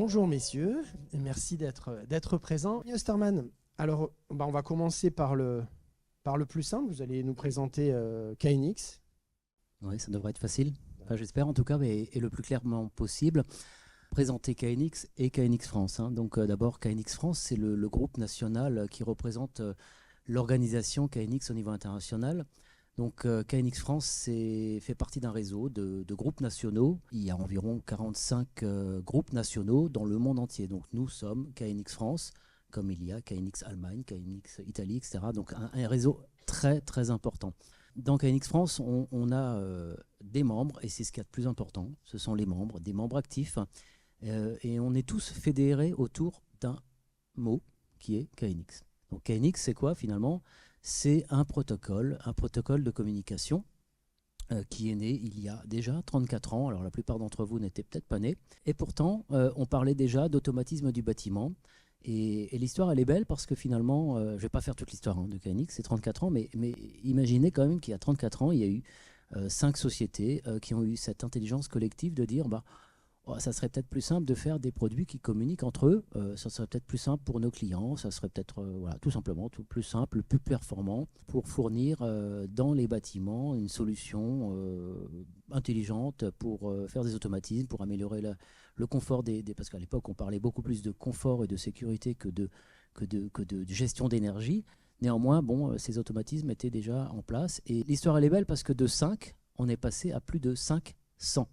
Bonjour messieurs, et merci d'être présents. Osterman, alors on va commencer par le plus simple. Vous allez nous présenter KNX. Oui, ça devrait être facile. Enfin, j'espère en tout cas, et le plus clairement possible. Présenter KNX et KNX France. Donc d'abord, KNX France, c'est le groupe national qui représente l'organisation KNX au niveau international. Donc KNX France fait partie d'un réseau de groupes nationaux. Il y a environ 45 groupes nationaux dans le monde entier. Donc nous sommes KNX France, comme il y a KNX Allemagne, KNX Italie, etc. Donc un réseau très très important. Dans KNX France, on a des membres, et c'est ce qu'il y a de plus important. Ce sont les membres, des membres actifs. Et on est tous fédérés autour d'un mot qui est KNX. Donc KNX, c'est quoi finalement? C'est un protocole de communication qui est né il y a déjà 34 ans. Alors la plupart d'entre vous n'étaient peut-être pas nés. Et pourtant, on parlait déjà d'automatisme du bâtiment. Et l'histoire, elle est belle parce que finalement, je ne vais pas faire toute l'histoire de KNX, c'est 34 ans, mais imaginez quand même qu'il y a 34 ans, il y a eu 5 sociétés qui ont eu cette intelligence collective de dire ça serait peut-être plus simple de faire des produits qui communiquent entre eux. Ça serait peut-être plus simple pour nos clients. Ça serait peut-être tout simplement plus simple, plus performant pour fournir dans les bâtiments une solution intelligente pour faire des automatismes, pour améliorer le confort parce qu'à l'époque, on parlait beaucoup plus de confort et de sécurité que de gestion d'énergie. Néanmoins, ces automatismes étaient déjà en place. Et l'histoire, elle est belle parce que de 5, on est passé à plus de 500.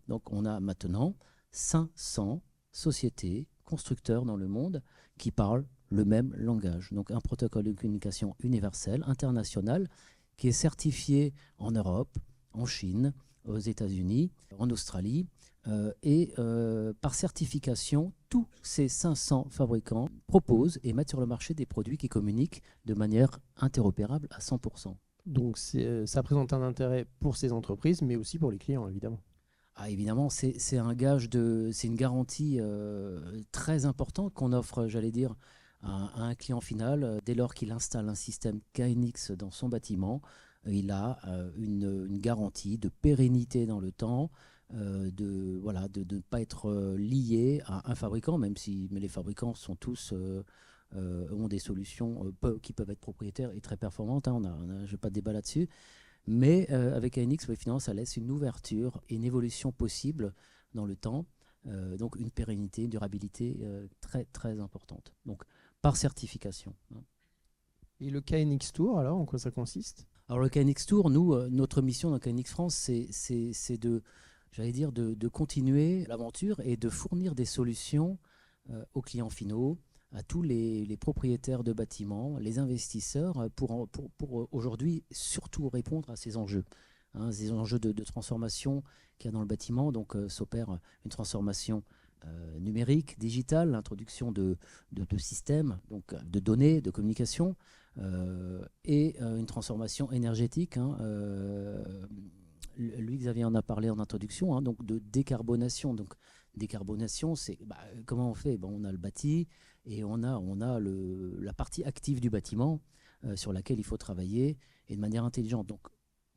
Donc on a maintenant 500 sociétés, constructeurs dans le monde qui parlent le même langage. Donc un protocole de communication universel, international, qui est certifié en Europe, en Chine, aux États-Unis, en Australie. Par certification, tous ces 500 fabricants proposent et mettent sur le marché des produits qui communiquent de manière interopérable à 100%. Donc ça présente un intérêt pour ces entreprises, mais aussi pour les clients, évidemment. Évidemment, c'est une garantie très importante qu'on offre, j'allais dire, à un client final. Dès lors qu'il installe un système KNX dans son bâtiment, il a une garantie de pérennité dans le temps, de ne pas être lié à un fabricant, mais les fabricants sont tous ont des solutions qui peuvent être propriétaires et très performantes. Je n'ai pas de débat là-dessus. Mais avec KNX, finalement, ça laisse une ouverture et une évolution possible dans le temps. Donc une pérennité, une durabilité très, très importante. Donc par certification. Et le KNX Tour, alors, en quoi ça consiste? Alors le KNX Tour, nous, notre mission dans KNX France, c'est de continuer l'aventure et de fournir des solutions aux clients finaux, à tous les propriétaires de bâtiments, les investisseurs, pour aujourd'hui surtout répondre à ces enjeux. Ces enjeux de transformation qu'il y a dans le bâtiment. Donc s'opère une transformation numérique, digitale, l'introduction de systèmes, donc de données, de communication, et une transformation énergétique. Lui, Xavier en a parlé en introduction, donc de décarbonation. Donc décarbonation, c'est comment on fait? On a le bâti et on a la partie active du bâtiment sur laquelle il faut travailler et de manière intelligente. Donc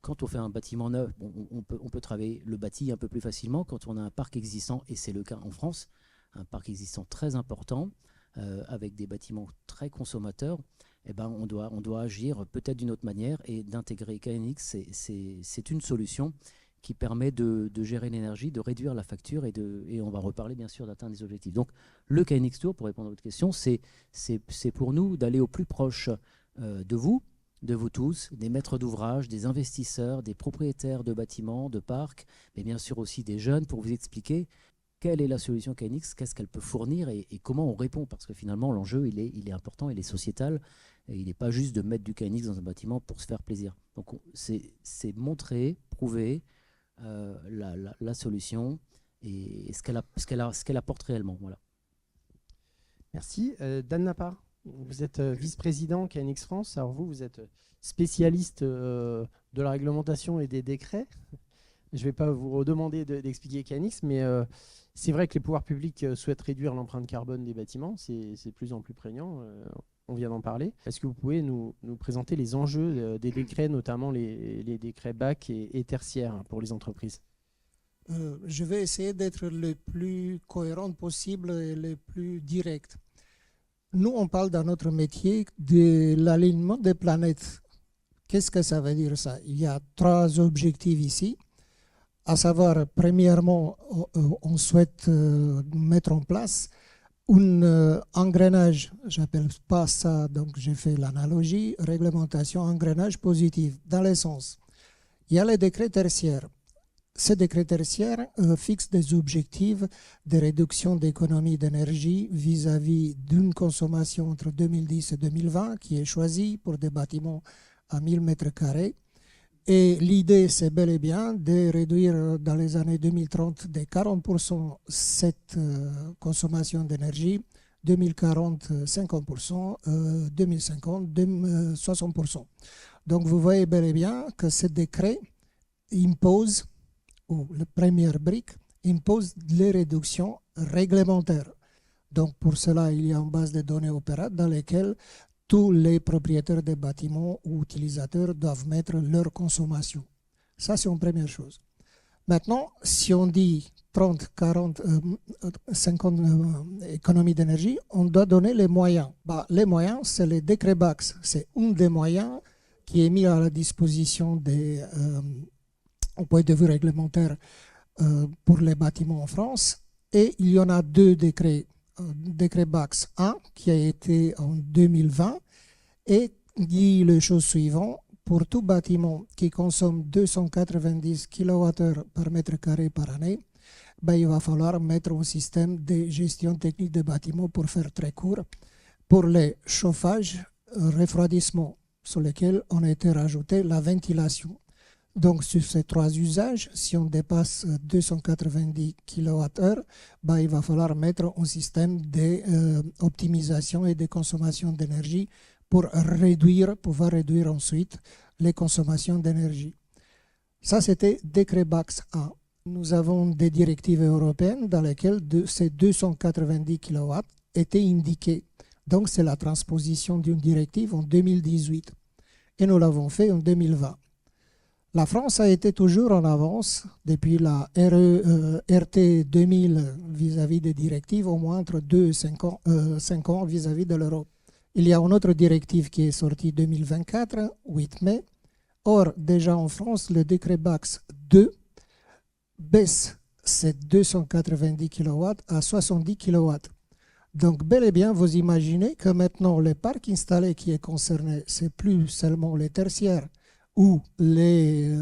quand on fait un bâtiment neuf, on peut travailler le bâti un peu plus facilement. Quand on a un parc existant, et c'est le cas en France, un parc existant très important, avec des bâtiments très consommateurs, on doit agir peut-être d'une autre manière, et d'intégrer KNX, c'est une solution qui permet de gérer l'énergie, de réduire la facture et on va reparler bien sûr d'atteindre les objectifs. Donc le KNX Tour, pour répondre à votre question, c'est pour nous d'aller au plus proche de vous tous, des maîtres d'ouvrage, des investisseurs, des propriétaires de bâtiments, de parcs, mais bien sûr aussi des jeunes, pour vous expliquer quelle est la solution KNX, qu'est-ce qu'elle peut fournir et comment on répond. Parce que finalement, l'enjeu, il est important, il est sociétal. Et il n'est pas juste de mettre du KNX dans un bâtiment pour se faire plaisir. Donc c'est montrer, prouver la solution et ce qu'elle apporte réellement. Voilà. Merci. Dan Napar, vous êtes vice-président KNX France. Alors vous êtes spécialiste de la réglementation et des décrets. Je ne vais pas vous redemander d'expliquer KNX, mais c'est vrai que les pouvoirs publics souhaitent réduire l'empreinte carbone des bâtiments. C'est de plus en plus prégnant. On vient d'en parler. Est-ce que vous pouvez nous présenter les enjeux des décrets, notamment les décrets BAC et tertiaires pour les entreprises? Je vais essayer d'être le plus cohérent possible et le plus direct. Nous, on parle dans notre métier de l'alignement des planètes. Qu'est-ce que ça veut dire ça? Il y a 3 objectifs ici, à savoir, premièrement, on souhaite mettre en place un engrenage, j'appelle pas ça, donc j'ai fait l'analogie, réglementation, engrenage positif, dans le sens, il y a les décrets tertiaires. Ces décrets tertiaires fixent des objectifs de réduction d'économie d'énergie vis-à-vis d'une consommation entre 2010 et 2020 qui est choisie pour des bâtiments à 1000 mètres carrés. Et l'idée, c'est bel et bien de réduire dans les années 2030 de 40% cette consommation d'énergie, 2040, 50%, 2050, 60%. Donc vous voyez bel et bien que ce décret impose, ou la première brique, impose les réductions réglementaires. Donc pour cela, il y a une base de données opérable dans laquelle tous les propriétaires des bâtiments ou utilisateurs doivent mettre leur consommation. Ça, c'est une première chose. Maintenant, si on dit 30, 40, 50 économies d'énergie, on doit donner les moyens. Les moyens, c'est le décret BAX. C'est un des moyens qui est mis à la disposition des, au point de vue réglementaire pour les bâtiments en France. Et il y en a 2 décrets. Décret BAX 1 qui a été en 2020 et dit les choses suivantes. Pour tout bâtiment qui consomme 290 kWh par mètre carré par année, il va falloir mettre un système de gestion technique de bâtiment pour faire très court, pour les chauffages, refroidissement, sur lesquels on a été rajouté la ventilation. Donc, sur ces 3 usages, si on dépasse 290 kWh, il va falloir mettre un système d'optimisation et de consommation d'énergie pour pouvoir réduire ensuite les consommations d'énergie. Ça, c'était décret BAX 1. Nous avons des directives européennes dans lesquelles ces 290 kW étaient indiqués. Donc, c'est la transposition d'une directive en 2018. Et nous l'avons fait en 2020. La France a été toujours en avance depuis la RT 2000 vis-à-vis des directives, au moins entre 2 et 5 ans vis-à-vis de l'Europe. Il y a une autre directive qui est sortie 2024, 8 mai. Or, déjà en France, le décret BAX 2 baisse ces 290 kW à 70 kW. Donc, bel et bien, vous imaginez que maintenant, le parc installé qui est concerné, ce n'est plus seulement les tertiaires, où les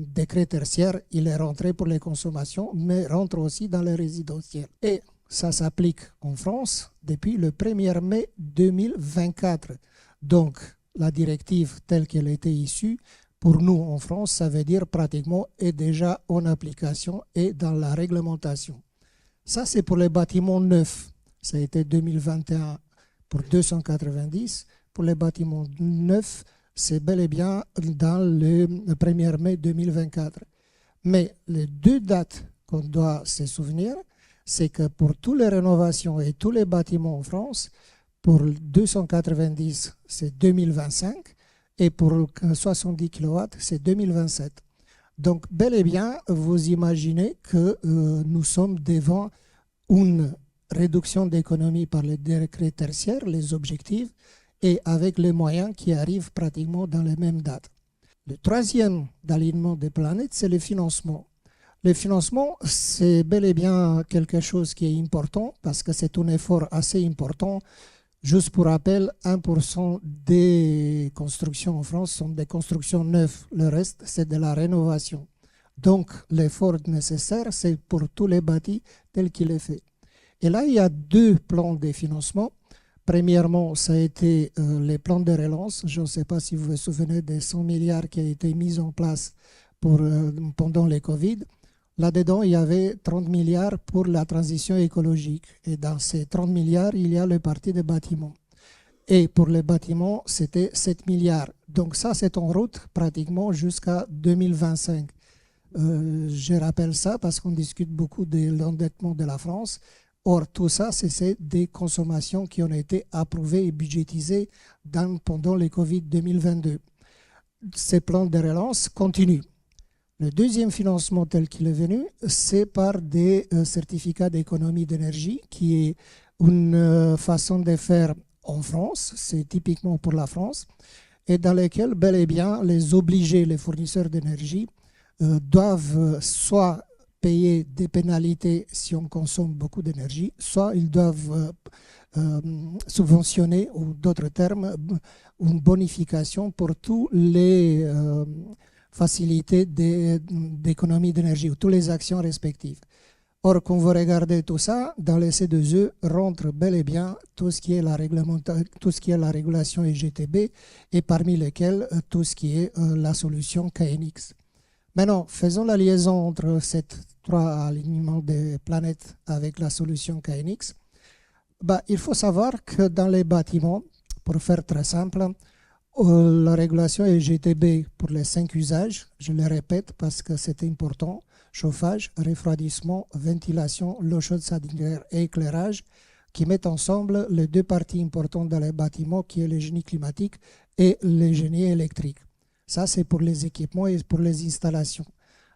décrets tertiaires, il est rentré pour les consommations, mais rentre aussi dans les résidentiels. Et ça s'applique en France depuis le 1er mai 2024. Donc, la directive telle qu'elle était issue, pour nous en France, ça veut dire pratiquement est déjà en application et dans la réglementation. Ça, c'est pour les bâtiments neufs. Ça a été 2021 pour 290. Pour les bâtiments neufs, c'est bel et bien dans le 1er mai 2024. Mais les 2 dates qu'on doit se souvenir, c'est que pour toutes les rénovations et tous les bâtiments en France, pour 290, c'est 2025 et pour 70 kW, c'est 2027. Donc, bel et bien, vous imaginez que nous sommes devant une réduction d'économie par les décrets tertiaires, les objectifs, et avec les moyens qui arrivent pratiquement dans les mêmes dates. Le 3e d'alignement des planètes, c'est le financement. Le financement, c'est bel et bien quelque chose qui est important parce que c'est un effort assez important. Juste pour rappel, 1% des constructions en France sont des constructions neuves. Le reste, c'est de la rénovation. Donc, l'effort nécessaire, c'est pour tous les bâtis tel qu'il est fait. Et là, il y a 2 plans de financement. Premièrement, ça a été les plans de relance. Je ne sais pas si vous vous souvenez des 100 milliards qui ont été mis en place pendant le Covid. Là-dedans, il y avait 30 milliards pour la transition écologique. Et dans ces 30 milliards, il y a le parti des bâtiments. Et pour les bâtiments, c'était 7 milliards. Donc ça, c'est en route pratiquement jusqu'à 2025. Je rappelle ça parce qu'on discute beaucoup de l'endettement de la France. Or, tout ça, c'est des consommations qui ont été approuvées et budgétisées pendant le Covid 2022. Ces plans de relance continuent. Le deuxième financement tel qu'il est venu, c'est par des certificats d'économie d'énergie, qui est une façon de faire en France, c'est typiquement pour la France, et dans lesquels bel et bien les obligés, les fournisseurs d'énergie, doivent soit payer des pénalités si on consomme beaucoup d'énergie, soit ils doivent subventionner, ou d'autres termes, une bonification pour tous les facilités d'économie d'énergie ou toutes les actions respectives. Or, quand vous regardez tout ça, dans les C2E rentre bel et bien tout ce qui est la régulation EGTB, et parmi lesquels tout ce qui est la solution KNX. Maintenant, faisons la liaison entre ces trois alignements des planètes avec la solution KNX. Il faut savoir que dans les bâtiments, pour faire très simple, la régulation EGTB pour les 5 usages, je le répète parce que c'est important: chauffage, refroidissement, ventilation, l'eau chaude sanitaire et éclairage, qui mettent ensemble les deux parties importantes dans les bâtiments, qui est le génie climatique et le génie électrique. Ça, c'est pour les équipements et pour les installations.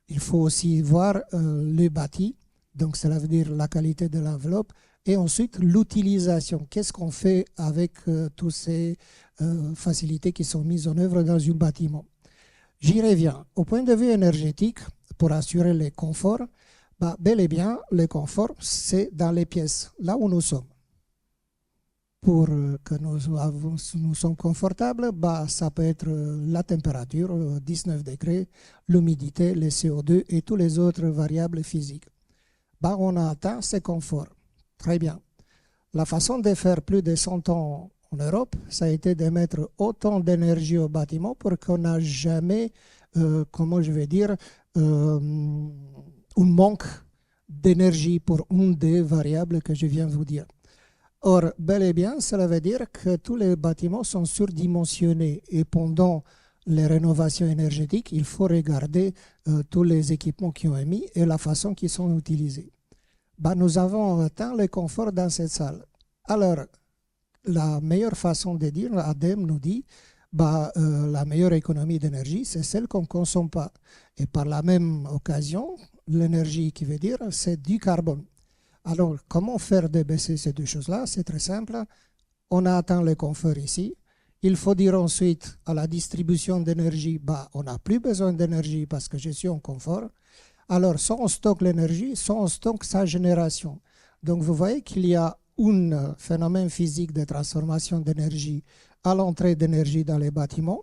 Il faut aussi voir le bâti, donc cela veut dire la qualité de l'enveloppe, et ensuite l'utilisation. Qu'est-ce qu'on fait avec toutes ces facilités qui sont mises en œuvre dans un bâtiment? J'y reviens. Au point de vue énergétique, pour assurer le confort, bel et bien, le confort, c'est dans les pièces, là où nous sommes. Pour que nous sommes confortables, ça peut être la température, 19 degrés, l'humidité, le CO2 et toutes les autres variables physiques. On a atteint ce confort. Très bien. La façon de faire plus de 100 ans en Europe, ça a été de mettre autant d'énergie au bâtiment pour qu'on n'a jamais, comment je vais dire, un manque d'énergie pour une des variables que je viens de vous dire. Or, bel et bien, cela veut dire que tous les bâtiments sont surdimensionnés, et pendant les rénovations énergétiques, il faut regarder tous les équipements qui ont émis et la façon qu'ils sont utilisés. Nous avons atteint le confort dans cette salle. Alors, la meilleure façon de dire, ADEME nous dit, la meilleure économie d'énergie, c'est celle qu'on ne consomme pas. Et par la même occasion, l'énergie qui veut dire, c'est du carbone. Alors, comment faire baisser ces deux choses-là? C'est très simple. On a atteint le confort ici. Il faut dire ensuite à la distribution d'énergie, on n'a plus besoin d'énergie parce que je suis en confort. Alors, soit on stocke l'énergie, soit on stocke sa génération. Donc, vous voyez qu'il y a un phénomène physique de transformation d'énergie à l'entrée d'énergie dans les bâtiments.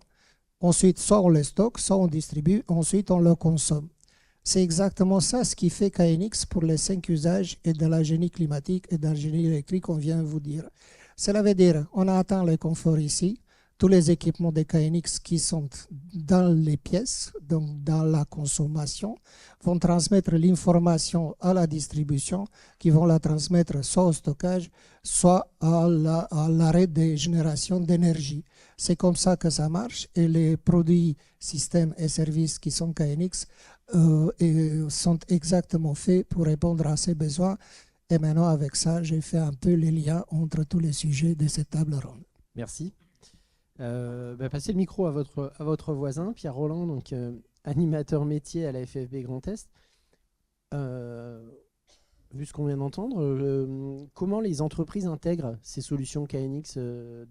Ensuite, soit on le stocke, soit on distribue, ensuite on le consomme. C'est exactement ça ce qui fait KNX pour les 5 usages et de la génie climatique et de la génie électrique qu'on vient de vous dire. Cela veut dire qu'on a atteint le confort ici. Tous les équipements de KNX qui sont dans les pièces, donc dans la consommation, vont transmettre l'information à la distribution, qui vont la transmettre soit au stockage, soit à l'arrêt de génération d'énergie. C'est comme ça que ça marche, et les produits, systèmes et services qui sont KNX sont exactement faits pour répondre à ces besoins. Et maintenant, avec ça, j'ai fait un peu les liens entre tous les sujets de cette table ronde. Merci. Passez le micro à votre voisin, Pierre Roland, donc animateur métier à la FFB Grand Est. Vu ce qu'on vient d'entendre, comment les entreprises intègrent ces solutions KNX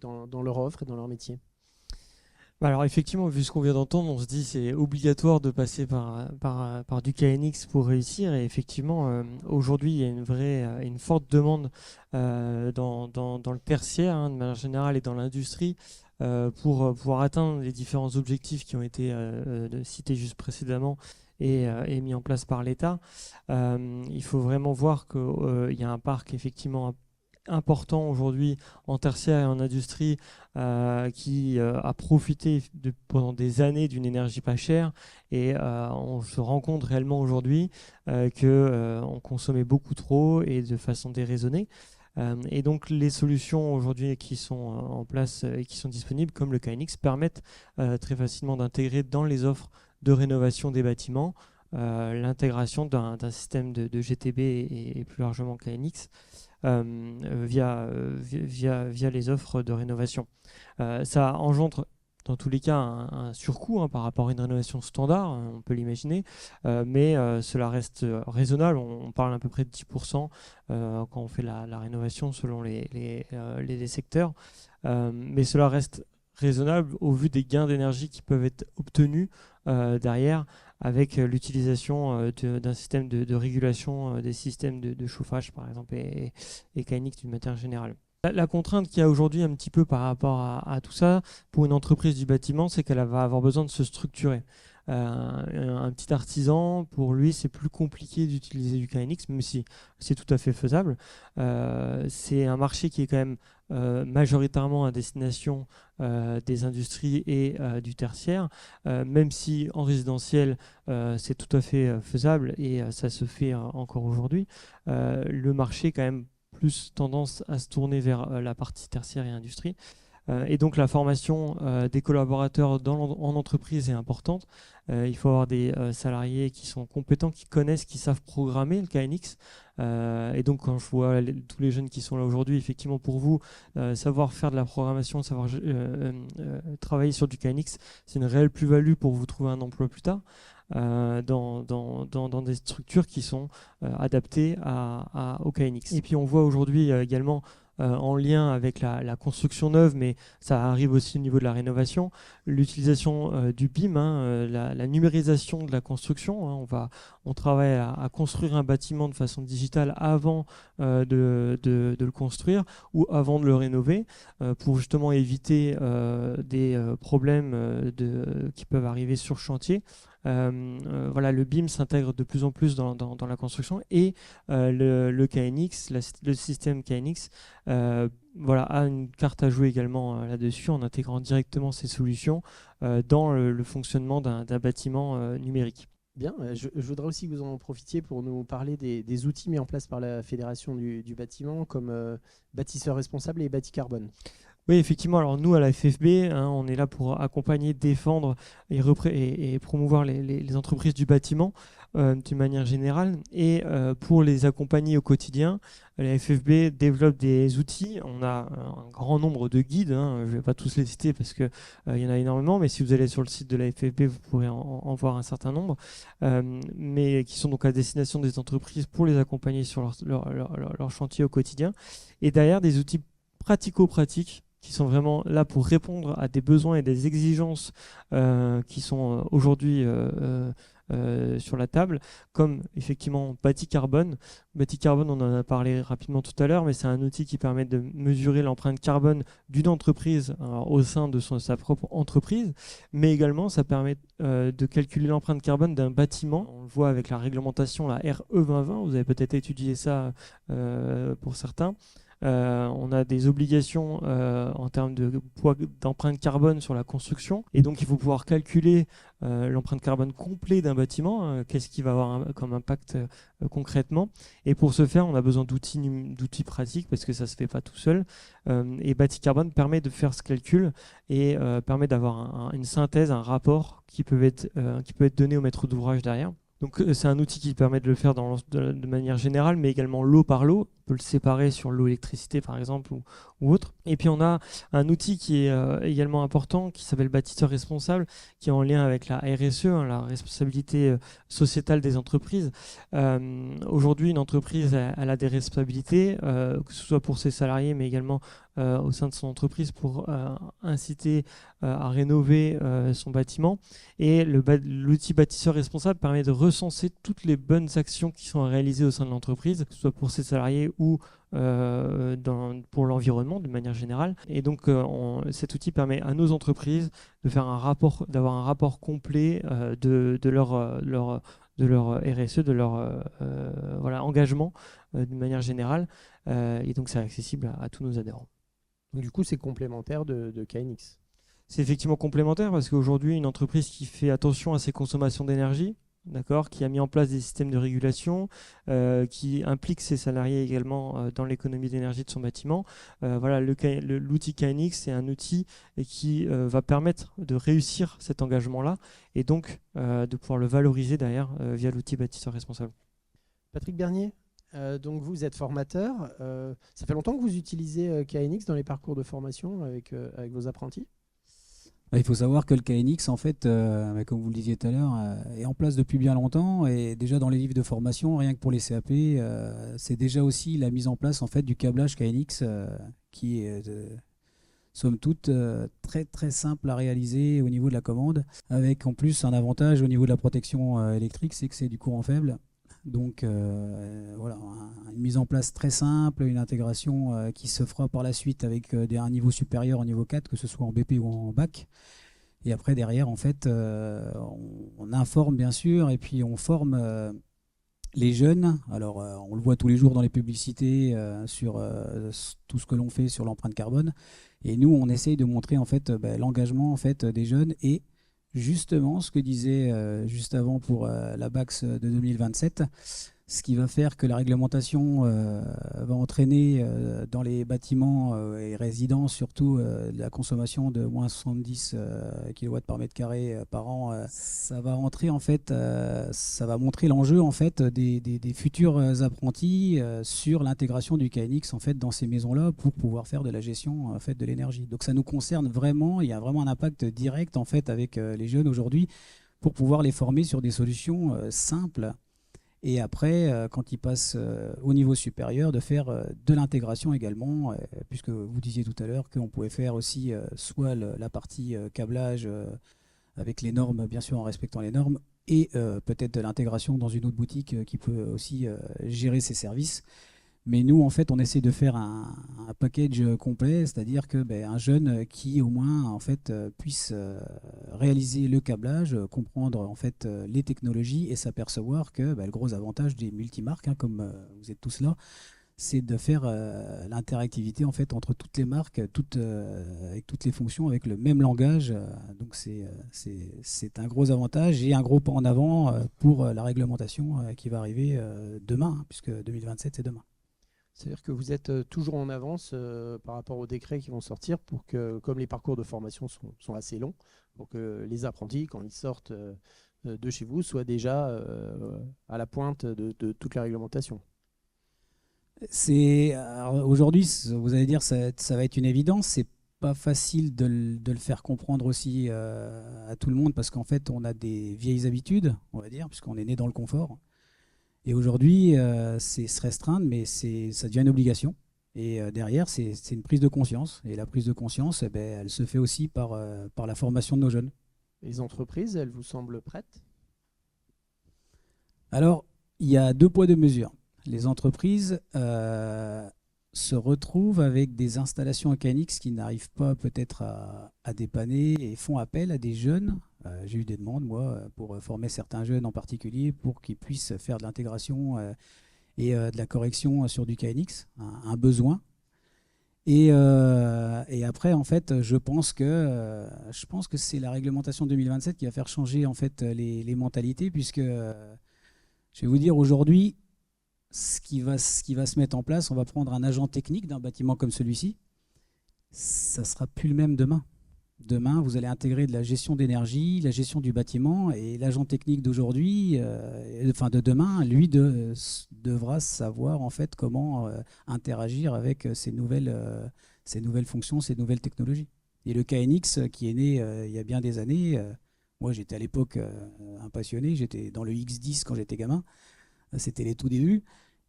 dans leur offre et dans leur métier? Alors effectivement, vu ce qu'on vient d'entendre, on se dit c'est obligatoire de passer par du KNX pour réussir. Et effectivement, aujourd'hui, il y a une forte demande dans le tertiaire, de manière générale, et dans l'industrie, pour pouvoir atteindre les différents objectifs qui ont été cités juste précédemment et mis en place par l'État. Il faut vraiment voir qu'il y a un parc effectivement important aujourd'hui en tertiaire et en industrie qui a profité pendant des années d'une énergie pas chère, et on se rend compte réellement aujourd'hui qu'on consommait beaucoup trop et de façon déraisonnée. Et donc les solutions aujourd'hui qui sont en place et qui sont disponibles, comme le KNX, permettent très facilement d'intégrer dans les offres de rénovation des bâtiments l'intégration d'un système de GTB et plus largement KNX via les offres de rénovation. Ça engendre dans tous les cas un surcoût par rapport à une rénovation standard, on peut l'imaginer, mais cela reste raisonnable. On parle à peu près de 10% quand on fait la rénovation selon les secteurs, mais cela reste raisonnable au vu des gains d'énergie qui peuvent être obtenus derrière avec l'utilisation d'un système de régulation des systèmes de chauffage par exemple et KNX d'une manière générale. La contrainte qu'il y a aujourd'hui un petit peu par rapport à tout ça pour une entreprise du bâtiment, c'est qu'elle va avoir besoin de se structurer. Un petit artisan, pour lui, c'est plus compliqué d'utiliser du KNX, même si c'est tout à fait faisable. C'est un marché qui est quand même majoritairement à destination des industries et du tertiaire, même si en résidentiel, c'est tout à fait faisable et ça se fait encore aujourd'hui. Le marché est quand même plus tendance à se tourner vers la partie tertiaire et industrie. Et donc la formation des collaborateurs en entreprise est importante. Il faut avoir des salariés qui sont compétents, qui connaissent, qui savent programmer le KNX. Et donc quand je vois tous les jeunes qui sont là aujourd'hui, effectivement pour vous, savoir faire de la programmation, savoir travailler sur du KNX, c'est une réelle plus-value pour vous trouver un emploi plus tard. Dans des structures qui sont adaptées au KNX. Et puis on voit aujourd'hui également en lien avec la construction neuve, mais ça arrive aussi au niveau de la rénovation, l'utilisation du BIM, la numérisation de la construction. On travaille à construire un bâtiment de façon digitale avant de le construire ou avant de le rénover pour justement éviter des problèmes qui peuvent arriver sur chantier. Voilà, le BIM s'intègre de plus en plus dans la construction et le KNX, le système KNX voilà, a une carte à jouer également là-dessus en intégrant directement ces solutions dans le fonctionnement d'un bâtiment numérique. Bien, je voudrais aussi que vous en profitiez pour nous parler des outils mis en place par la Fédération du bâtiment comme bâtisseur responsable et bâti carbone. Oui, effectivement. Alors nous, à la FFB, on est là pour accompagner, défendre et promouvoir les entreprises du bâtiment d'une manière générale. Et pour les accompagner au quotidien, la FFB développe des outils. On a un grand nombre de guides. Je ne vais pas tous les citer parce qu'il y en a énormément. Mais si vous allez sur le site de la FFB, vous pourrez en voir un certain nombre. Mais qui sont donc à destination des entreprises pour les accompagner sur leur chantier au quotidien. Et derrière, des outils pratico-pratiques qui sont vraiment là pour répondre à des besoins et des exigences qui sont aujourd'hui sur la table, comme effectivement Bâti Carbone. Bâti Carbone, on en a parlé rapidement tout à l'heure, mais c'est un outil qui permet de mesurer l'empreinte carbone d'une entreprise au sein de sa propre entreprise, mais également ça permet de calculer l'empreinte carbone d'un bâtiment. On le voit avec la réglementation, la RE 2020, vous avez peut-être étudié ça pour certains. On a des obligations en termes de poids d'empreinte carbone sur la construction et donc il faut pouvoir calculer l'empreinte carbone complète d'un bâtiment, qu'est-ce qui va avoir comme impact concrètement, et pour ce faire on a besoin d'outils pratiques parce que ça se fait pas tout seul et Bâti Carbone permet de faire ce calcul et permet d'avoir une synthèse, un rapport qui peut être donné au maître d'ouvrage derrière. Donc c'est un outil qui permet de le faire de manière générale, mais également lot par lot. On peut le séparer sur l'eau, électricité par exemple ou autre. Et puis on a un outil qui est également important, qui s'appelle bâtisseur responsable, qui est en lien avec la RSE, la responsabilité sociétale des entreprises. Aujourd'hui, une entreprise, elle a des responsabilités, que ce soit pour ses salariés, mais également au sein de son entreprise pour inciter à rénover son bâtiment. Et l'outil bâtisseur responsable permet de recenser toutes les bonnes actions qui sont réalisées au sein de l'entreprise, que ce soit pour ses salariés ou pour l'environnement de manière générale. Et donc cet outil permet à nos entreprises de faire d'avoir un rapport complet de leur RSE, de leur engagement d'une manière générale. Et donc c'est accessible à tous nos adhérents. Donc, du coup, c'est complémentaire de KNX. C'est effectivement complémentaire parce qu'aujourd'hui, une entreprise qui fait attention à ses consommations d'énergie, d'accord, qui a mis en place des systèmes de régulation, qui implique ses salariés également dans l'économie d'énergie de son bâtiment. Voilà, l'outil KNX, c'est un outil qui va permettre de réussir cet engagement-là et donc de pouvoir le valoriser derrière via l'outil bâtisseur responsable. Patrick Bernier, donc vous êtes formateur. Ça fait longtemps que vous utilisez KNX dans les parcours de formation avec vos apprentis ? Il faut savoir que le KNX, en fait, comme vous le disiez tout à l'heure, est en place depuis bien longtemps et déjà dans les livres de formation, rien que pour les CAP, c'est déjà aussi la mise en place en fait du câblage KNX qui est somme toute très très simple à réaliser au niveau de la commande, avec en plus un avantage au niveau de la protection électrique, c'est que c'est du courant faible. Donc voilà, une mise en place très simple, une intégration qui se fera par la suite avec un niveau supérieur au niveau 4, que ce soit en BP ou en bac. Et après derrière, en fait, on informe bien sûr et puis on forme les jeunes. Alors on le voit tous les jours dans les publicités sur tout ce que l'on fait sur l'empreinte carbone. Et nous, on essaye de montrer en fait l'engagement en fait des jeunes et justement ce que disait juste avant pour la BAX de 2027, ce qui va faire que la réglementation va entraîner dans les bâtiments et résidences surtout la consommation de moins 70 kW par mètre carré par an. Ça va entrer en fait, ça va montrer l'enjeu en fait des futurs apprentis sur l'intégration du KNX en fait dans ces maisons-là pour pouvoir faire de la gestion en fait de l'énergie. Donc ça nous concerne vraiment, il y a vraiment un impact direct en fait avec les jeunes aujourd'hui pour pouvoir les former sur des solutions simples. Et après, quand ils passent au niveau supérieur, de faire de l'intégration également, puisque vous disiez tout à l'heure qu'on pouvait faire aussi soit la partie câblage avec les normes, bien sûr en respectant les normes, et peut-être de l'intégration dans une autre boutique qui peut aussi gérer ces services. Mais nous, en fait, on essaie de faire un package complet, c'est-à-dire que un jeune qui, au moins, en fait, puisse réaliser le câblage, comprendre en fait les technologies et s'apercevoir que le gros avantage des multimarques, hein, comme vous êtes tous là, c'est de faire l'interactivité en fait entre toutes les marques, avec toutes les fonctions, avec le même langage. Donc c'est un gros avantage et un gros pas en avant pour la réglementation qui va arriver demain, hein, puisque 2027 c'est demain. C'est-à-dire que vous êtes toujours en avance par rapport aux décrets qui vont sortir pour que, comme les parcours de formation sont assez longs, pour que les apprentis, quand ils sortent de chez vous, soient déjà à la pointe de toute la réglementation. Aujourd'hui, vous allez dire, ça va être une évidence. C'est pas facile de le faire comprendre aussi à tout le monde parce qu'en fait, on a des vieilles habitudes, on va dire, puisqu'on est né dans le confort. Et aujourd'hui, c'est se restreindre, mais ça devient une obligation. Et derrière, c'est une prise de conscience. Et la prise de conscience, elle se fait aussi par la formation de nos jeunes. Les entreprises, elles vous semblent prêtes? Alors, il y a 2 poids 2 mesures. Les entreprises se retrouvent avec des installations KNX qui n'arrivent pas peut-être à dépanner et font appel à des jeunes. J'ai eu des demandes, moi, pour former certains jeunes en particulier pour qu'ils puissent faire de l'intégration et de la correction sur du KNX, un besoin. Et après, en fait, je pense que c'est la réglementation 2027 qui va faire changer en fait les mentalités, puisque je vais vous dire aujourd'hui, ce qui va se mettre en place, on va prendre un agent technique d'un bâtiment comme celui-ci, ça ne sera plus le même demain. Demain, vous allez intégrer de la gestion d'énergie, la gestion du bâtiment, et l'agent technique d'aujourd'hui, de demain, lui devra savoir en fait comment interagir avec ces nouvelles fonctions, ces nouvelles technologies. Et le KNX qui est né il y a bien des années, moi j'étais à l'époque un passionné, j'étais dans le X10 quand j'étais gamin, c'était les tout débuts.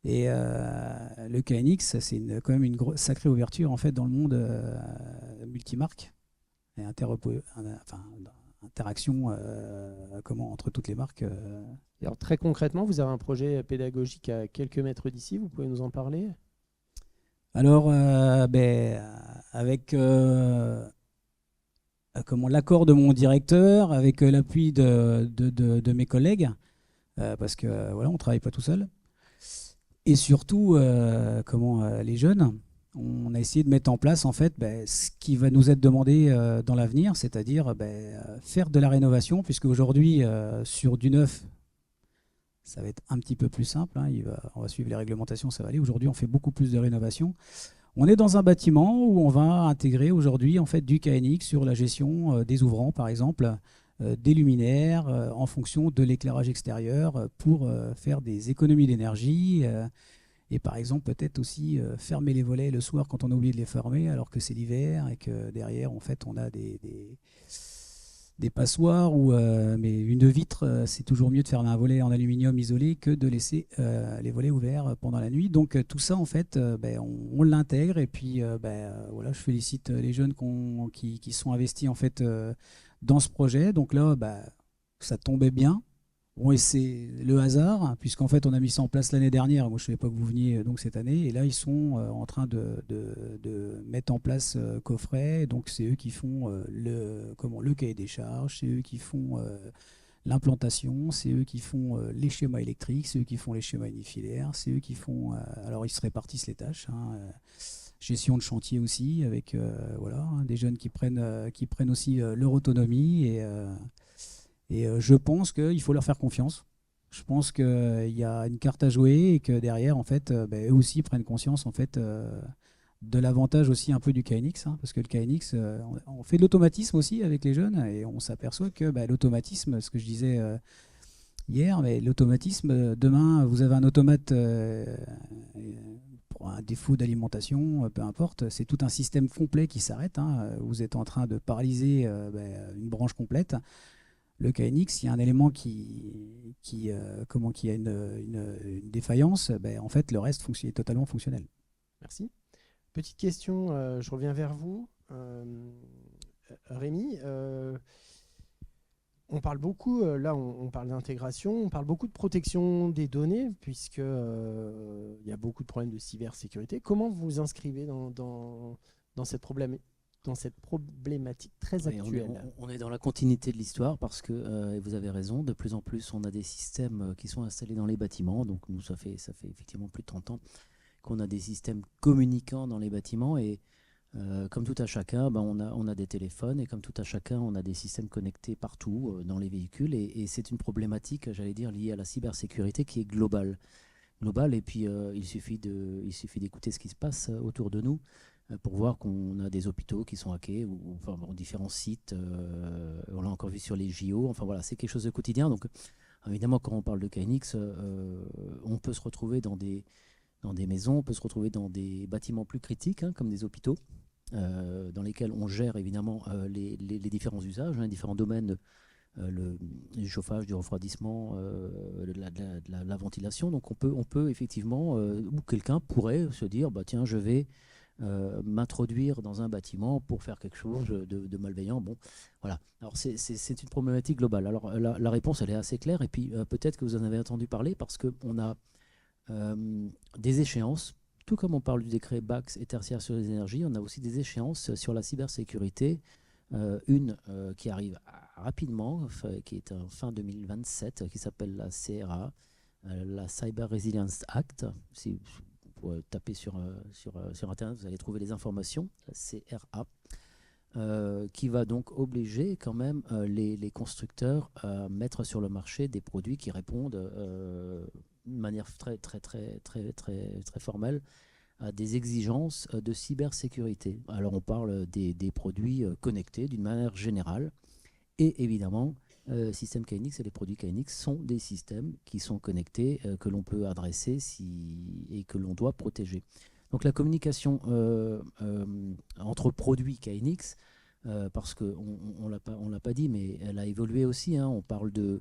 Et le KNX, c'est quand même une sacrée ouverture en fait dans le monde multimarque et interaction entre toutes les marques. Alors, très concrètement, vous avez un projet pédagogique à quelques mètres d'ici, vous pouvez nous en parler? Alors, avec l'accord de mon directeur, avec l'appui de mes collègues, parce que voilà, on ne travaille pas tout seul. Et surtout, les jeunes, on a essayé de mettre en place en fait ce qui va nous être demandé dans l'avenir, c'est-à-dire faire de la rénovation, puisque aujourd'hui, sur du neuf, ça va être un petit peu plus simple, hein, on va suivre les réglementations, ça va aller. Aujourd'hui, on fait beaucoup plus de rénovation. On est dans un bâtiment où on va intégrer aujourd'hui en fait du KNX sur la gestion des ouvrants, par exemple, des luminaires en fonction de l'éclairage extérieur pour faire des économies d'énergie. Et par exemple, peut-être aussi fermer les volets le soir quand on a oublié de les fermer, alors que c'est l'hiver et que derrière, en fait, on a des passoires mais une vitre, c'est toujours mieux de fermer un volet en aluminium isolé que de laisser les volets ouverts pendant la nuit. Donc tout ça, en fait, on l'intègre. Et puis, voilà, je félicite les jeunes qui sont investis en fait dans ce projet. Donc là, ça tombait bien. Bon, et c'est le hasard, hein, puisqu'en fait, on a mis ça en place l'année dernière. Moi, je ne savais pas que vous veniez donc cette année. Et là, ils sont en train de mettre en place Coffret. Donc, c'est eux qui font le cahier des charges, c'est eux qui font l'implantation, c'est eux qui font les schémas électriques, c'est eux qui font les schémas unifilaires, c'est eux qui font. Alors, ils se répartissent les tâches. Gestion de chantier aussi, avec voilà, des jeunes qui prennent aussi leur autonomie. Et je pense qu'il faut leur faire confiance. Je pense qu'il y a une carte à jouer et que derrière, en fait, eux aussi prennent conscience en fait, de l'avantage aussi un peu du KNX. Parce que le KNX, on fait de l'automatisme aussi avec les jeunes et on s'aperçoit que l'automatisme, ce que je disais hier, mais l'automatisme, demain, vous avez un automate pour un défaut d'alimentation, peu importe, c'est tout un système complet qui s'arrête. Vous êtes en train de paralyser une branche complète. Le KNX, il y a un élément qui a une défaillance, en fait, le reste est totalement fonctionnel. Merci. Petite question, je reviens vers vous. Rémi, on parle beaucoup, là on parle d'intégration, on parle beaucoup de protection des données, puisque il y a beaucoup de problèmes de cybersécurité. Comment vous vous inscrivez dans cette problématique très actuelle? On est dans la continuité de l'histoire parce que, et vous avez raison, de plus en plus on a des systèmes qui sont installés dans les bâtiments. Donc nous, ça fait effectivement plus de 30 ans qu'on a des systèmes communicants dans les bâtiments. Et comme tout à chacun, on a des téléphones, et comme tout à chacun, on a des systèmes connectés partout dans les véhicules. Et c'est une problématique, j'allais dire, liée à la cybersécurité qui est globale. Et puis il suffit d'écouter ce qui se passe autour de nous pour voir qu'on a des hôpitaux qui sont hackés ou différents sites. On l'a encore vu sur les JO. Enfin voilà, c'est quelque chose de quotidien. Donc évidemment, quand on parle de KNX, on peut se retrouver dans des maisons, on peut se retrouver dans des bâtiments plus critiques, comme des hôpitaux, dans lesquels on gère évidemment les différents usages, les différents domaines, du chauffage, du refroidissement, de la ventilation. Donc on peut effectivement, ou quelqu'un pourrait se dire, tiens, je vais m'introduire dans un bâtiment pour faire quelque chose de malveillant. Bon, voilà. Alors c'est une problématique globale. Alors la réponse, elle est assez claire, et puis peut-être que vous en avez entendu parler parce qu'on a des échéances, tout comme on parle du décret BACS et tertiaire sur les énergies, on a aussi des échéances sur la cybersécurité. Une qui arrive rapidement, qui est en fin 2027, qui s'appelle la CRA, la Cyber Resilience Act. Si vous tapez sur Internet, vous allez trouver les informations, la CRA, qui va donc obliger quand même les constructeurs à mettre sur le marché des produits qui répondent de manière très formelle à des exigences de cybersécurité. Alors on parle des produits connectés d'une manière générale, et évidemment système KNX et les produits KNX sont des systèmes qui sont connectés, que l'on peut adresser et que l'on doit protéger. Donc la communication entre produits KNX, parce qu'on ne l'a pas dit, mais elle a évolué aussi. On parle de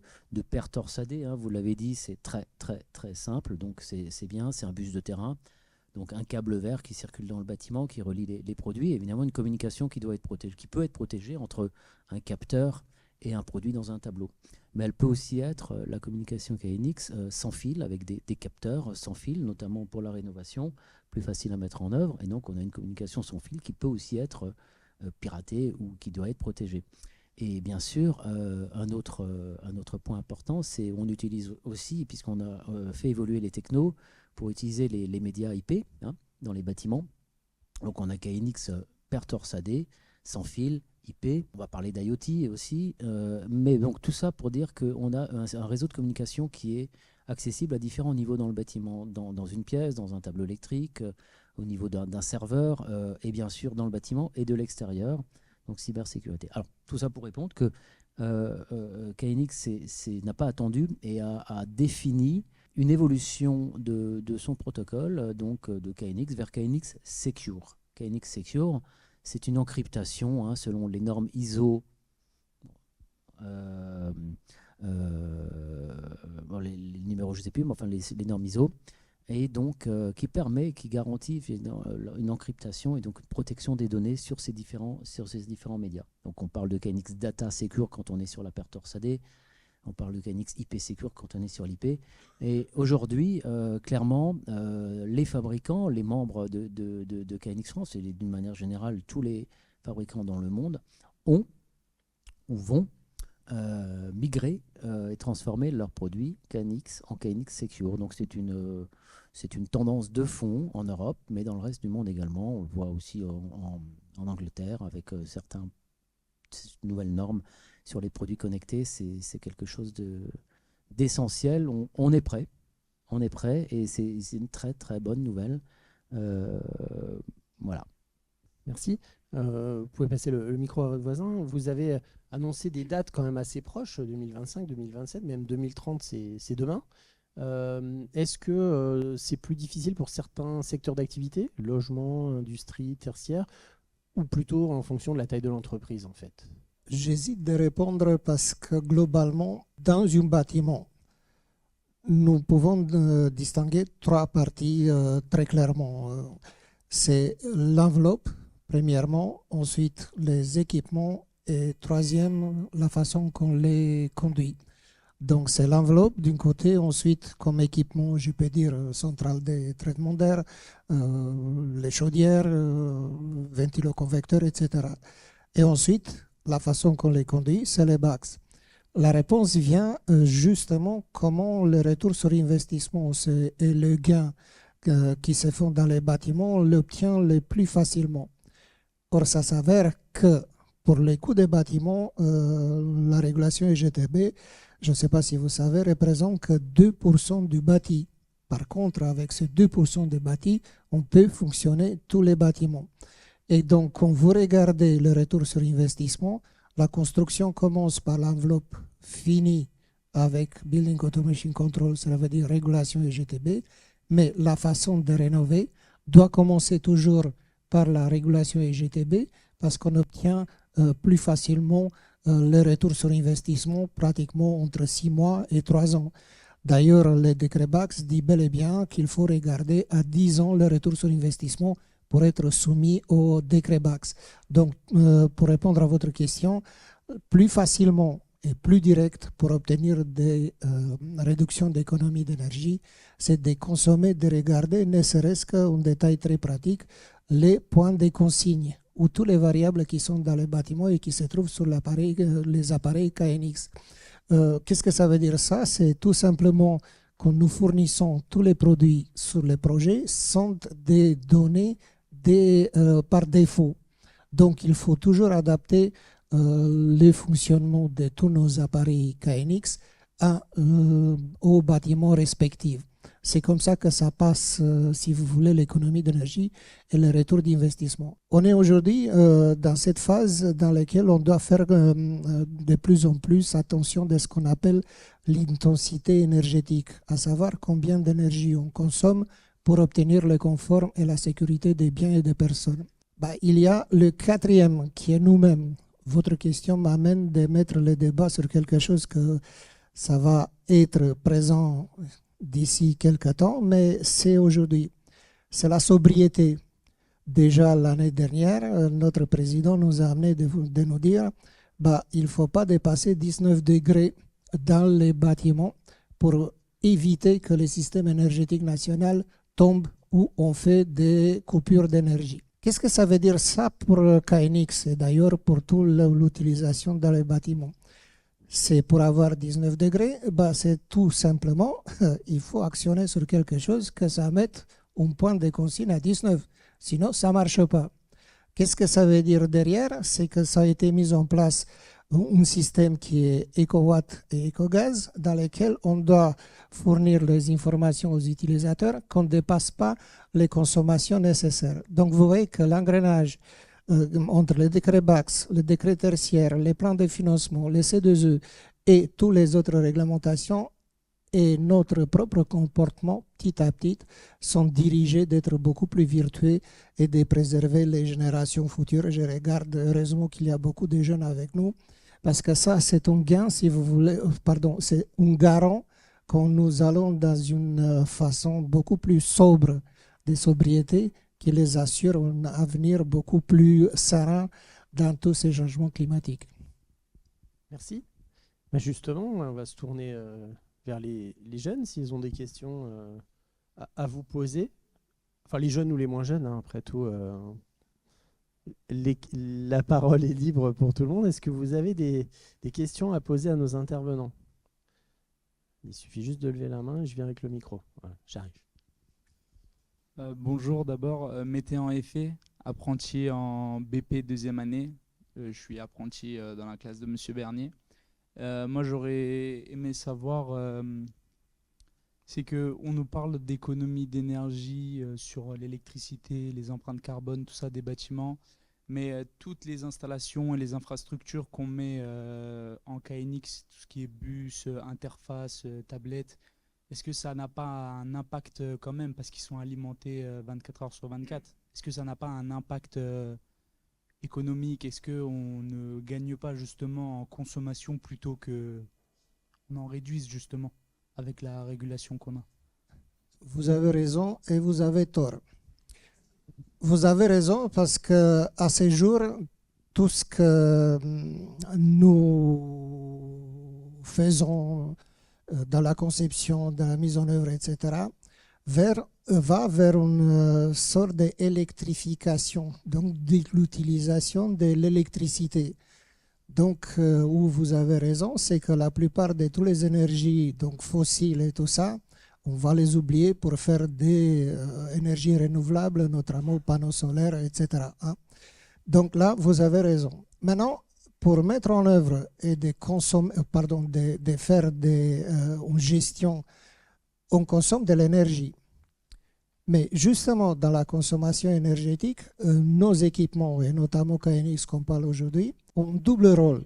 paires torsadées, vous l'avez dit, c'est très simple, donc c'est bien, c'est un bus de terrain. Donc un câble vert qui circule dans le bâtiment, qui relie les produits, et évidemment une communication qui peut être protégée entre un capteur et un produit dans un tableau. Mais elle peut aussi être la communication KNX sans fil, avec des capteurs sans fil, notamment pour la rénovation, plus facile à mettre en œuvre. Et donc on a une communication sans fil qui peut aussi être piratée ou qui doit être protégée. Et bien sûr, un autre point important, c'est on utilise aussi, puisqu'on a fait évoluer les technos, pour utiliser les médias IP dans les bâtiments. Donc on a KNX paire torsadée, sans fil, IP. On va parler d'IoT aussi. Mais donc tout ça pour dire qu'on a un réseau de communication qui est accessible à différents niveaux dans le bâtiment, dans une pièce, dans un tableau électrique, au niveau d'un serveur, et bien sûr dans le bâtiment et de l'extérieur. Donc cybersécurité. Alors tout ça pour répondre que KNX n'a pas attendu et a défini une évolution de son protocole, donc de KNX vers KNX Secure. KNX Secure, c'est une encryptation selon les normes ISO, les numéros je ne sais plus, mais enfin les normes ISO, et donc qui garantit une encryptation et donc une protection des données sur ces différents médias. Donc on parle de KNX Data Secure quand on est sur la perte hors SAD, on parle de KNX IP Secure quand on est sur l'IP. Et aujourd'hui, clairement, les fabricants, les membres de KNX France, et d'une manière générale, tous les fabricants dans le monde, ont ou vont migrer et transformer leurs produits KNX en KNX Secure. Donc c'est une tendance de fond en Europe, mais dans le reste du monde également. On le voit aussi en Angleterre avec certaines nouvelles normes sur les produits connectés. C'est quelque chose d'essentiel. On est prêt. On est prêt et c'est une très très bonne nouvelle. Voilà. Merci. Vous pouvez passer le micro à votre voisin. Vous avez annoncé des dates quand même assez proches, 2025, 2027, même 2030, c'est demain. Est-ce que c'est plus difficile pour certains secteurs d'activité, logement, industrie, tertiaire, ou plutôt en fonction de la taille de l'entreprise en fait? J'hésite de répondre parce que globalement, dans un bâtiment, nous pouvons distinguer trois parties très clairement. C'est l'enveloppe, premièrement, ensuite les équipements et troisième, la façon qu'on les conduit. Donc c'est l'enveloppe d'un côté, ensuite comme équipement, je peux dire centrale de traitement d'air, les chaudières, ventiloconvecteurs, etc. Et ensuite, la façon qu'on les conduit, c'est les BACS. La réponse vient justement comment le retour sur investissement et le gain qui se font dans les bâtiments, on l'obtient le plus facilement. Or, ça s'avère que pour les coûts des bâtiments, la régulation EGTB, je ne sais pas si vous savez, représente que 2% du bâti. Par contre, avec ce 2% de bâti, on peut fonctionner tous les bâtiments. Et donc, quand vous regardez le retour sur investissement, la construction commence par l'enveloppe finie avec Building Automation Control, cela veut dire régulation EGTB, mais la façon de rénover doit commencer toujours par la régulation EGTB parce qu'on obtient plus facilement le retour sur investissement pratiquement entre 6 mois et 3 ans. D'ailleurs, le décret BACS dit bel et bien qu'il faut regarder à 10 ans le retour sur investissement pour être soumis au décret BACS. Donc, pour répondre à votre question, plus facilement et plus direct pour obtenir des réductions d'économie d'énergie, c'est de consommer, de regarder, ne serait-ce qu'un détail très pratique, les points de consigne ou toutes les variables qui sont dans le bâtiment et qui se trouvent sur les appareils KNX. Qu'est-ce que ça veut dire ça? C'est tout simplement que nous fournissons tous les produits sur le projet sont des données par défaut. Donc il faut toujours adapter le fonctionnement de tous nos appareils KNX aux bâtiments respectifs. C'est comme ça que ça passe, si vous voulez, l'économie d'énergie et le retour d'investissement. On est aujourd'hui dans cette phase dans laquelle on doit faire de plus en plus attention de ce qu'on appelle l'intensité énergétique, à savoir combien d'énergie on consomme pour obtenir le confort et la sécurité des biens et des personnes. Il y a le quatrième qui est nous-mêmes. Votre question m'amène de mettre le débat sur quelque chose que ça va être présent d'ici quelques temps, mais c'est aujourd'hui. C'est la sobriété. Déjà l'année dernière, notre président nous a amené de nous dire il ne faut pas dépasser 19 degrés dans les bâtiments pour éviter que le système énergétique national tombe où on fait des coupures d'énergie. Qu'est-ce que ça veut dire ça pour KNX et d'ailleurs pour toute l'utilisation dans les bâtiments? C'est pour avoir 19 degrés, c'est tout simplement, il faut actionner sur quelque chose que ça mette un point de consigne à 19. Sinon, ça ne marche pas. Qu'est-ce que ça veut dire derrière? C'est que ça a été mis en place un système qui est EcoWatt et EcoGaz, dans lequel on doit fournir les informations aux utilisateurs qu'on ne dépasse pas les consommations nécessaires. Donc, vous voyez que l'engrenage entre le décret BACS, le décret tertiaire, les plans de financement, les C2E et toutes les autres réglementations et notre propre comportement, petit à petit, sont dirigés d'être beaucoup plus vertueux et de préserver les générations futures. Je regarde heureusement qu'il y a beaucoup de jeunes avec nous, parce que ça, c'est un gain, si vous voulez, pardon, c'est un garant quand nous allons dans une façon beaucoup plus sobre de sobriété qui les assure un avenir beaucoup plus serein dans tous ces changements climatiques. Merci. Bah justement, on va se tourner vers les jeunes s'ils ont des questions à vous poser. Enfin, les jeunes ou les moins jeunes, hein, après tout. La parole est libre pour tout le monde. Est-ce que vous avez des questions à poser à nos intervenants? Il suffit juste de lever la main et je viens avec le micro. Voilà, j'arrive. Bonjour, d'abord, Météan Effet, apprenti en BP deuxième année. Je suis apprenti dans la classe de Monsieur Bernier. Moi, j'aurais aimé savoir, c'est qu'on nous parle d'économie d'énergie sur l'électricité, les empreintes carbone, tout ça des bâtiments, mais toutes les installations et les infrastructures qu'on met en KNX, tout ce qui est bus, interface, tablette, est-ce que ça n'a pas un impact quand même, parce qu'ils sont alimentés 24 heures sur 24, est-ce que ça n'a pas un impact économique? Est-ce qu'on ne gagne pas justement en consommation plutôt qu'on en réduise justement avec la régulation qu'on a? Vous avez raison et vous avez tort. Vous avez raison parce qu'à ce jour, tout ce que nous faisons dans la conception, dans la mise en œuvre, etc., va vers une sorte d'électrification, donc de l'utilisation de l'électricité. Donc, où vous avez raison, c'est que la plupart de toutes les énergies donc fossiles et tout ça, on va les oublier pour faire des énergies renouvelables, notamment panneaux solaires, etc. Hein. Donc là, vous avez raison. Maintenant, pour mettre en œuvre et de faire une gestion, on consomme de l'énergie. Mais justement, dans la consommation énergétique, nos équipements, et notamment KNX qu'on parle aujourd'hui, ont un double rôle.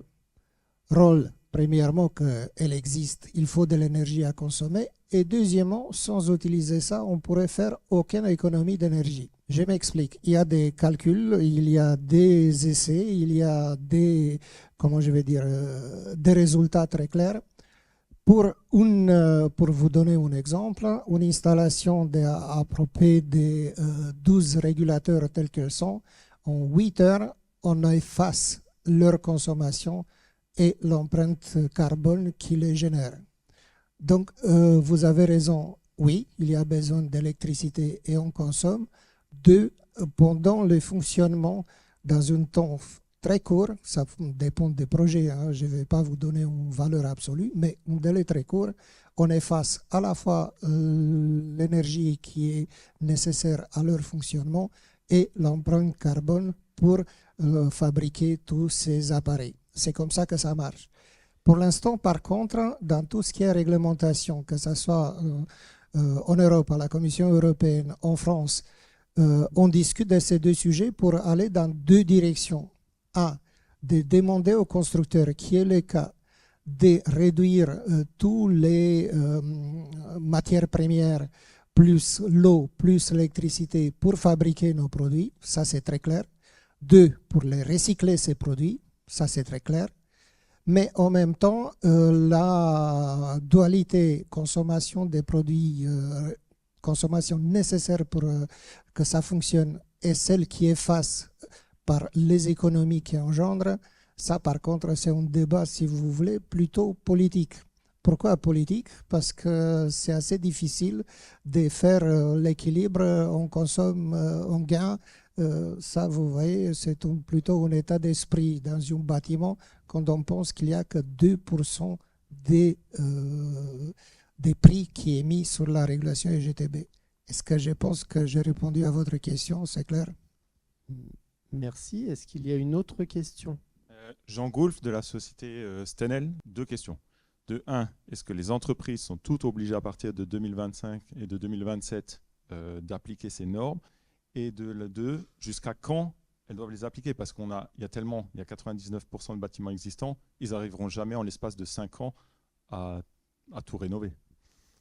Rôle, premièrement, qu'elle existe, il faut de l'énergie à consommer. Et deuxièmement, sans utiliser ça, on ne pourrait faire aucune économie d'énergie. Je m'explique. Il y a des calculs, il y a des essais, il y a des résultats très clairs. Pour vous donner un exemple, une installation à propos de 12 régulateurs tels qu'ils sont, en 8 heures, on efface leur consommation et l'empreinte carbone qui les génère. Donc, vous avez raison, oui, il y a besoin d'électricité et on consomme. Deux, pendant le fonctionnement dans un temps très court, ça dépend des projets, hein, je ne vais pas vous donner une valeur absolue, mais un délai très court, on efface à la fois l'énergie qui est nécessaire à leur fonctionnement et l'empreinte carbone pour fabriquer tous ces appareils. C'est comme ça que ça marche. Pour l'instant, par contre, dans tout ce qui est réglementation, que ce soit en Europe, à la Commission européenne, en France, on discute de ces deux sujets pour aller dans deux directions. Un, de demander aux constructeurs, qui est le cas, de réduire tous les matières premières, plus l'eau, plus l'électricité pour fabriquer nos produits, ça c'est très clair. Deux, pour les recycler ces produits, ça c'est très clair. Mais en même temps, la dualité consommation des produits, consommation nécessaire pour que ça fonctionne, et celle qui est face par les économies qui engendrent, ça par contre c'est un débat, si vous voulez, plutôt politique. Pourquoi politique? Parce que c'est assez difficile de faire l'équilibre, on consomme, on gagne. Ça, vous voyez, c'est plutôt un état d'esprit dans un bâtiment quand on pense qu'il n'y a que 2% des prix qui est mis sur la régulation EGTB. Est-ce que je pense que j'ai répondu à votre question? C'est clair? Merci. Est-ce qu'il y a une autre question? Jean Goulf de la société Stenel. Deux questions. De 1, est-ce que les entreprises sont toutes obligées à partir de 2025 et de 2027 d'appliquer ces normes? Et de 2, jusqu'à quand elles doivent les appliquer? Parce qu'il y a 99% de bâtiments existants, ils n'arriveront jamais en l'espace de 5 ans à tout rénover.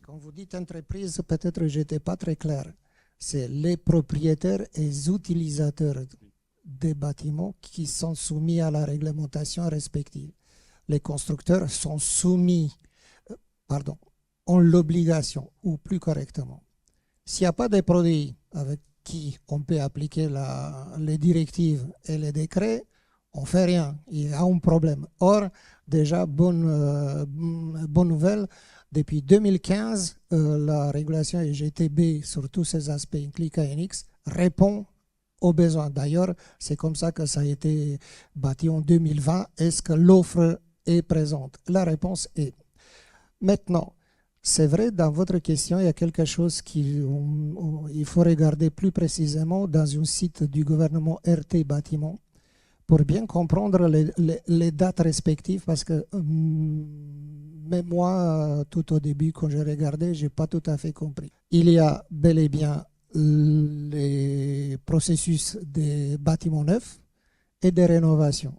Quand vous dites entreprise, peut-être que je n'étais pas très clair. C'est les propriétaires et les utilisateurs des bâtiments qui sont soumis à la réglementation respective. Les constructeurs sont soumis, ont l'obligation, ou plus correctement. S'il n'y a pas de produits avec qui on peut appliquer les directives et les décrets, on ne fait rien. Il y a un problème. Or, déjà, bonne nouvelle, depuis 2015, la régulation EGTB sur tous ces aspects inclus KNX répond aux besoins. D'ailleurs, c'est comme ça que ça a été bâti en 2020. Est-ce que l'offre est présente? La réponse est. Maintenant, c'est vrai, dans votre question, il y a quelque chose qu'il faut regarder plus précisément dans un site du gouvernement RT Bâtiment pour bien comprendre les dates respectives, parce que même moi, tout au début, quand j'ai regardé, je n'ai pas tout à fait compris. Il y a bel et bien les processus des bâtiments neufs et des rénovations.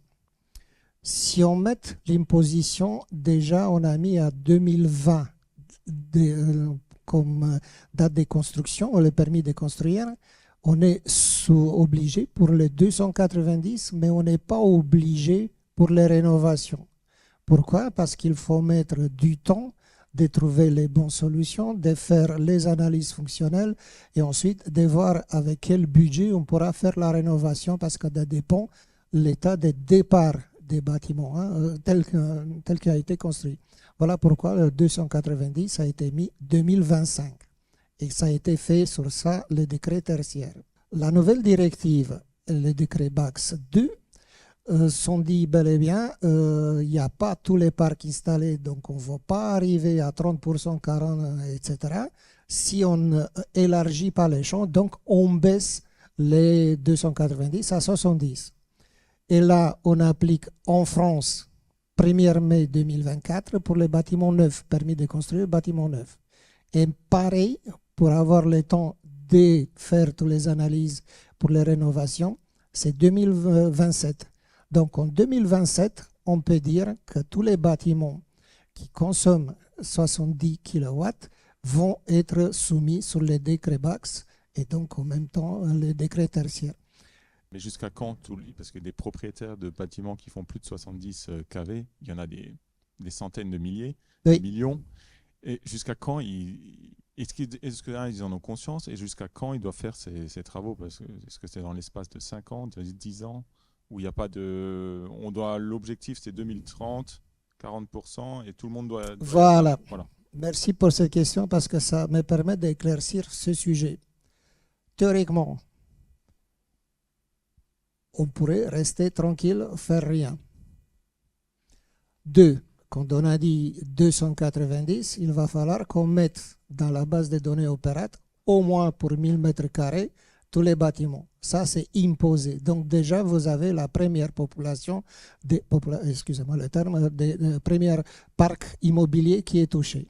Si on met l'imposition, déjà on a mis à 2020 comme date de construction, le permis de construire. On est obligé pour les 290, mais on n'est pas obligé pour les rénovations. Pourquoi? Parce qu'il faut mettre du temps de trouver les bonnes solutions, de faire les analyses fonctionnelles et ensuite de voir avec quel budget on pourra faire la rénovation, parce que ça dépend l'état de départ des bâtiments tel qu'il a été construit. Voilà pourquoi le 290 a été mis 2025. Et ça a été fait sur ça, le décret tertiaire. La nouvelle directive, le décret BAX 2, sont dit bel et bien, il n'y a pas tous les parcs installés, donc on ne va pas arriver à 30%, 40%, etc. Si on n'élargit pas les champs, donc on baisse les 290 à 70. Et là, on applique en France 1er mai 2024 pour les bâtiments neufs, permis de construire bâtiments neufs. Et pareil, pour avoir le temps de faire toutes les analyses pour les rénovations, c'est 2027. Donc en 2027, on peut dire que tous les bâtiments qui consomment 70 kW vont être soumis sur les décrets BAX et donc en même temps les décrets tertiaires. Mais jusqu'à quand parce que des propriétaires de bâtiments qui font plus de 70 kV, il y en a des centaines de milliers, oui. Des millions. Et jusqu'à quand est-ce qu'ils en ont conscience, et jusqu'à quand ils doivent faire ces travaux? Est-ce que c'est dans l'espace de 5 ans, 10 ans, où il n'y a pas de... L'objectif, c'est 2030, 40%, et tout le monde doit... Voilà. Merci pour cette question, parce que ça me permet d'éclaircir ce sujet. Théoriquement, on pourrait rester tranquille, faire rien. 2. Quand on a dit 290, il va falloir qu'on mette dans la base de données opérate, au moins pour 1000 mètres carrés, tous les bâtiments. Ça, c'est imposé. Donc déjà, vous avez la première population, excusez-moi le terme, des premiers parcs immobiliers qui est touché.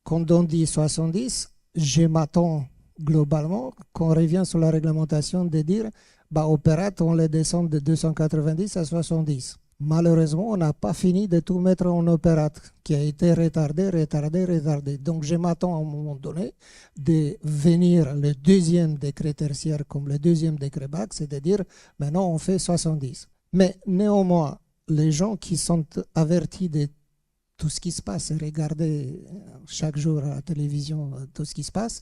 Quand on dit 70, je m'attends globalement qu'on revient sur la réglementation de dire opérate, on les descend de 290 à 70. Malheureusement, on n'a pas fini de tout mettre en opérate, qui a été retardé. Donc, je m'attends à un moment donné de venir le deuxième décret tertiaire comme le deuxième décret BAC, c'est-à-dire maintenant on fait 70. Mais néanmoins, les gens qui sont avertis de tout ce qui se passe et regarder chaque jour à la télévision tout ce qui se passe,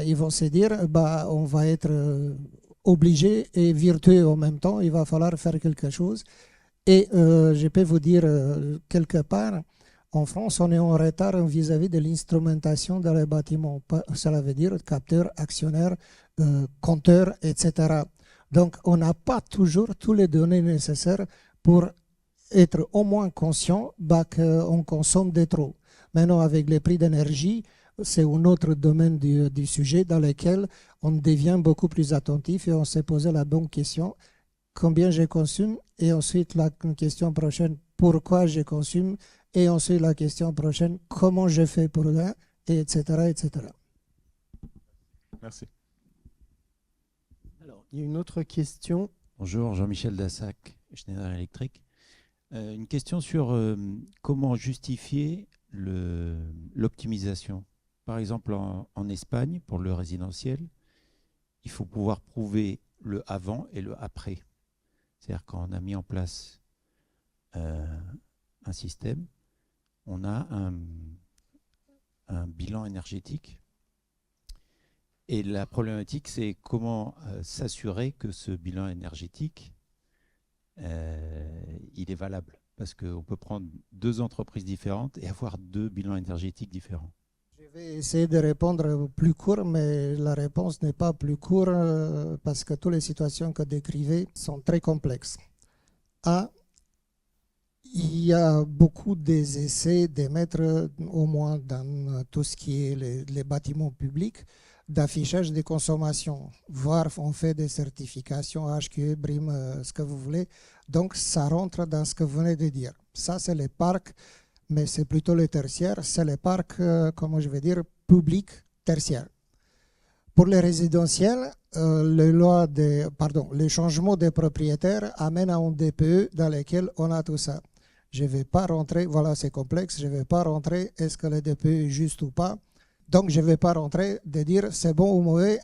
ils vont se dire on va être obligé et vertueux en même temps, il va falloir faire quelque chose. Et je peux vous dire, quelque part, en France, on est en retard vis-à-vis de l'instrumentation dans les bâtiments. Cela veut dire capteurs, actionnaires, compteurs, etc. Donc, on n'a pas toujours toutes les données nécessaires pour être au moins conscient qu'on consomme de trop. Maintenant, avec les prix d'énergie, c'est un autre domaine du sujet dans lequel on devient beaucoup plus attentif et on s'est posé la bonne question. Combien je consomme, et ensuite la question prochaine, pourquoi je consomme, et ensuite la question prochaine, comment je fais pour ça, et etc., etc. Merci. Alors, il y a une autre question. Bonjour, Jean-Michel Dassac, Schneider Electric. Une question sur comment justifier l'optimisation. Par exemple, en Espagne, pour le résidentiel, il faut pouvoir prouver le avant et le après. C'est-à-dire quand on a mis en place un système, on a un bilan énergétique. Et la problématique, c'est comment s'assurer que ce bilan énergétique, il est valable. Parce qu'on peut prendre 2 entreprises différentes et avoir 2 bilans énergétiques différents. Je vais essayer de répondre plus court, mais la réponse n'est pas plus courte parce que toutes les situations que décrivez sont très complexes. Il y a beaucoup des essais d'émettre, au moins dans tout ce qui est les bâtiments publics, d'affichage des consommations, voire on fait des certifications HQE, BREEAM, ce que vous voulez. Donc ça rentre dans ce que vous venez de dire. Ça, c'est les parcs, mais c'est plutôt les tertiaires. C'est les parcs, comment je vais dire, publics tertiaires. Pour les résidentiels, les changements des propriétaires amènent à un DPE dans lequel on a tout ça. Je ne vais pas rentrer, voilà, c'est complexe, je ne vais pas rentrer, est-ce que le DPE est juste ou pas. Donc, je ne vais pas rentrer de dire c'est bon ou mauvais,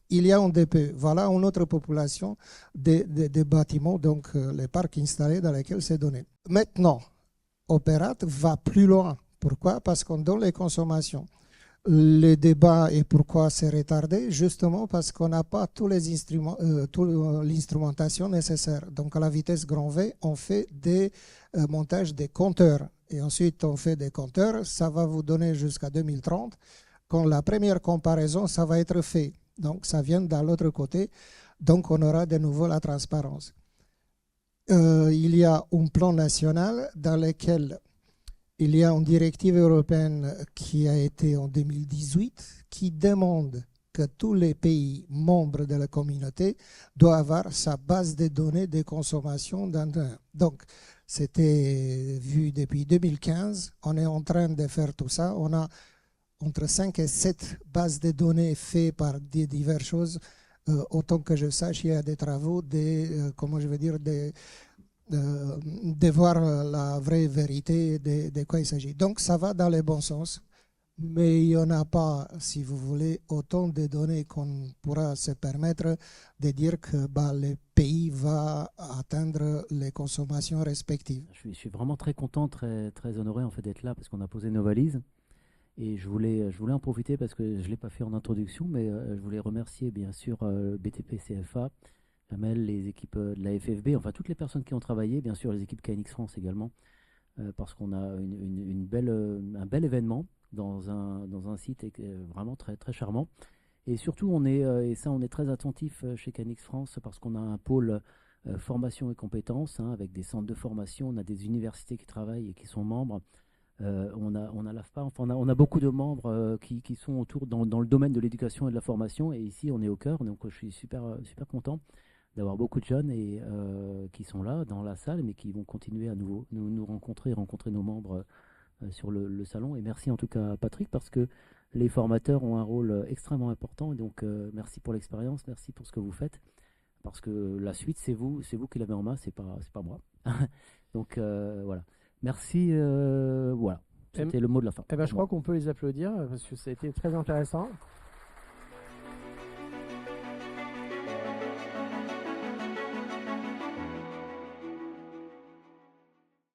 il y a un DPE. Voilà une autre population de bâtiments, donc les parcs installés dans lesquels c'est donné. Maintenant, Opérate va plus loin. Pourquoi? Parce qu'on donne les consommations. Le débat et pourquoi c'est retardé, justement parce qu'on n'a pas tous les instruments, toute l'instrumentation nécessaire. Donc à la vitesse grand V, on fait des montages des compteurs. Et ensuite, on fait des compteurs. Ça va vous donner jusqu'à 2030. Quand la première comparaison, ça va être fait. Donc ça vient de l'autre côté. Donc on aura de nouveau la transparence. Il y a un plan national dans lequel il y a une directive européenne qui a été en 2018 qui demande que tous les pays membres de la communauté doivent avoir sa base de données de consommation. Donc, c'était vu depuis 2015. On est en train de faire tout ça. On a entre 5 et 7 bases de données faites par des diverses choses. Autant que je sache, il y a des travaux, comment je veux dire, de voir la vraie vérité de quoi il s'agit. Donc ça va dans le bon sens, mais il n'y en a pas, si vous voulez, autant de données qu'on pourra se permettre de dire que le pays va atteindre les consommations respectives. Je suis vraiment très content, très, très honoré en fait d'être là parce qu'on a posé nos valises. Et je voulais en profiter parce que je ne l'ai pas fait en introduction, mais je voulais remercier bien sûr BTP CFA, Jamel, les équipes de la FFB, enfin toutes les personnes qui ont travaillé, bien sûr les équipes KNX France également, parce qu'on a un bel événement dans un site vraiment très, très charmant. Et surtout, on est très attentif chez KNX France parce qu'on a un pôle formation et compétences avec des centres de formation, on a des universités qui travaillent et qui sont membres. On a l'AFPA, enfin on a beaucoup de membres qui sont autour dans le domaine de l'éducation et de la formation, et ici on est au cœur, donc je suis super content d'avoir beaucoup de jeunes qui sont là dans la salle, mais qui vont continuer à nous rencontrer nos membres sur le salon. Et merci en tout cas à Patrick, parce que les formateurs ont un rôle extrêmement important, et donc merci pour l'expérience, merci pour ce que vous faites, parce que la suite c'est vous qui l'avez en main, c'est pas moi. Donc voilà. Merci, voilà, c'était le mot de la fin. Je crois qu'on peut les applaudir parce que ça a été très intéressant.